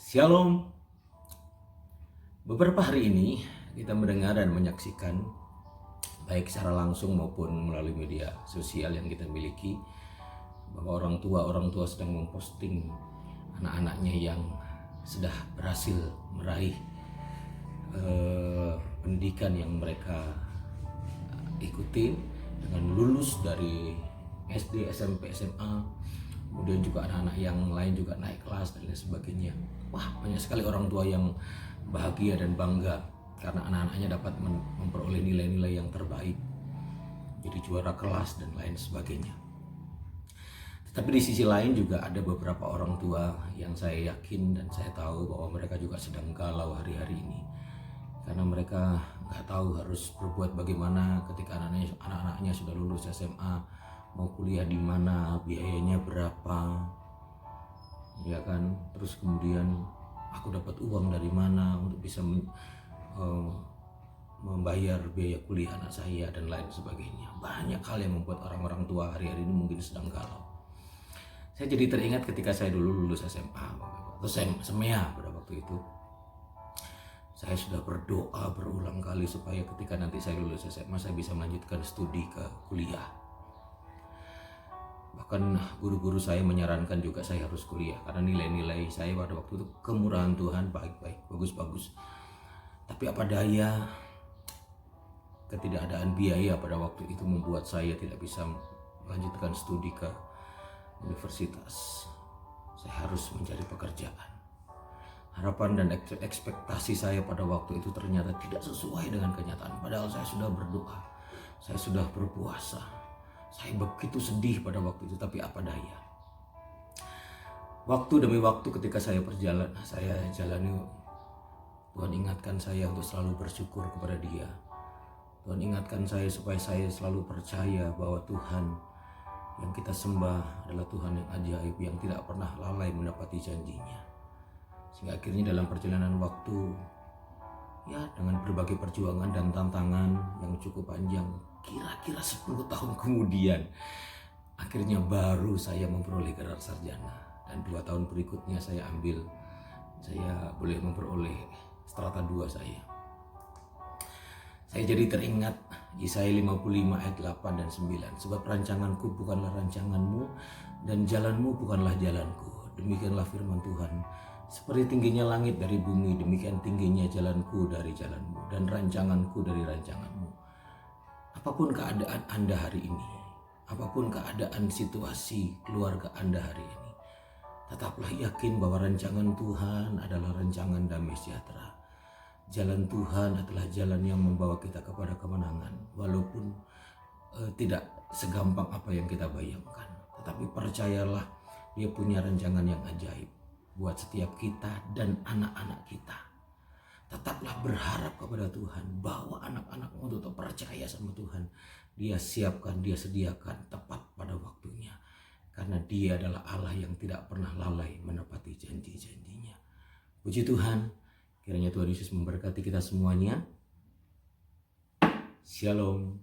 Shalom. Beberapa hari ini kita mendengar dan menyaksikan baik secara langsung maupun melalui media sosial yang kita miliki bahwa orang tua sedang memposting anak-anaknya yang sudah berhasil meraih pendidikan yang mereka ikuti dengan lulus dari SD, SMP, SMA. Kemudian juga anak-anak yang lain juga naik kelas dan lain sebagainya. Wah, banyak sekali orang tua yang bahagia dan bangga karena anak-anaknya dapat memperoleh nilai-nilai yang terbaik, jadi juara kelas dan lain sebagainya. Tetapi di sisi lain juga ada beberapa orang tua yang saya yakin dan saya tahu bahwa mereka juga sedang galau hari-hari ini, karena mereka nggak tahu harus berbuat bagaimana ketika anak-anaknya sudah lulus SMA, mau kuliah di mana, biayanya berapa, ya kan? Terus kemudian aku dapat uang dari mana untuk bisa membayar biaya kuliah anak saya dan lain sebagainya. Banyak hal yang membuat orang-orang tua hari-hari ini mungkin sedang galau. Saya jadi teringat ketika saya dulu lulus SMA atau SEMEA pada waktu itu. Saya sudah berdoa berulang kali supaya ketika nanti saya lulus SMA saya bisa melanjutkan studi ke kuliah. Bahkan guru-guru saya menyarankan juga saya harus kuliah karena nilai-nilai saya pada waktu itu kemurahan Tuhan baik-baik, bagus-bagus. Tapi apa daya, ketidakadaan biaya pada waktu itu membuat saya tidak bisa melanjutkan studi ke universitas. Saya harus mencari pekerjaan. Harapan dan ekspektasi saya pada waktu itu ternyata tidak sesuai dengan kenyataan. Padahal saya sudah berdoa, saya sudah berpuasa, saya begitu sedih pada waktu itu, tapi apa daya. Waktu demi waktu ketika saya jalani, Tuhan ingatkan saya untuk selalu bersyukur kepada Dia. Tuhan ingatkan saya supaya saya selalu percaya bahwa Tuhan yang kita sembah adalah Tuhan yang ajaib, yang tidak pernah lalai menepati janjinya. Sehingga akhirnya dalam perjalanan waktu, ya dengan berbagai perjuangan dan tantangan yang cukup panjang, kira-kira 10 tahun kemudian, akhirnya baru saya memperoleh gelar sarjana. Dan 2 tahun berikutnya saya boleh memperoleh strata 2 saya. Saya jadi teringat Yesaya 55 ayat 8 dan 9. Sebab rancanganku bukanlah rancanganmu dan jalanmu bukanlah jalanku. Demikianlah firman Tuhan. Seperti tingginya langit dari bumi, demikian tingginya jalanku dari jalanmu dan rancanganku dari rancanganmu. Apapun keadaan Anda hari ini, apapun keadaan situasi keluarga Anda hari ini, tetaplah yakin bahwa rancangan Tuhan adalah rancangan damai sejahtera. Jalan Tuhan adalah jalan yang membawa kita kepada kemenangan, walaupun tidak segampang apa yang kita bayangkan. Tetapi percayalah, Dia punya rancangan yang ajaib buat setiap kita dan anak-anak kita. Tetaplah berharap kepada Tuhan bahwa anak-anakmu tetap percaya sama Tuhan. Dia siapkan, Dia sediakan tepat pada waktunya. Karena Dia adalah Allah yang tidak pernah lalai menepati janji-janjinya. Puji Tuhan, kiranya Tuhan Yesus memberkati kita semuanya. Shalom.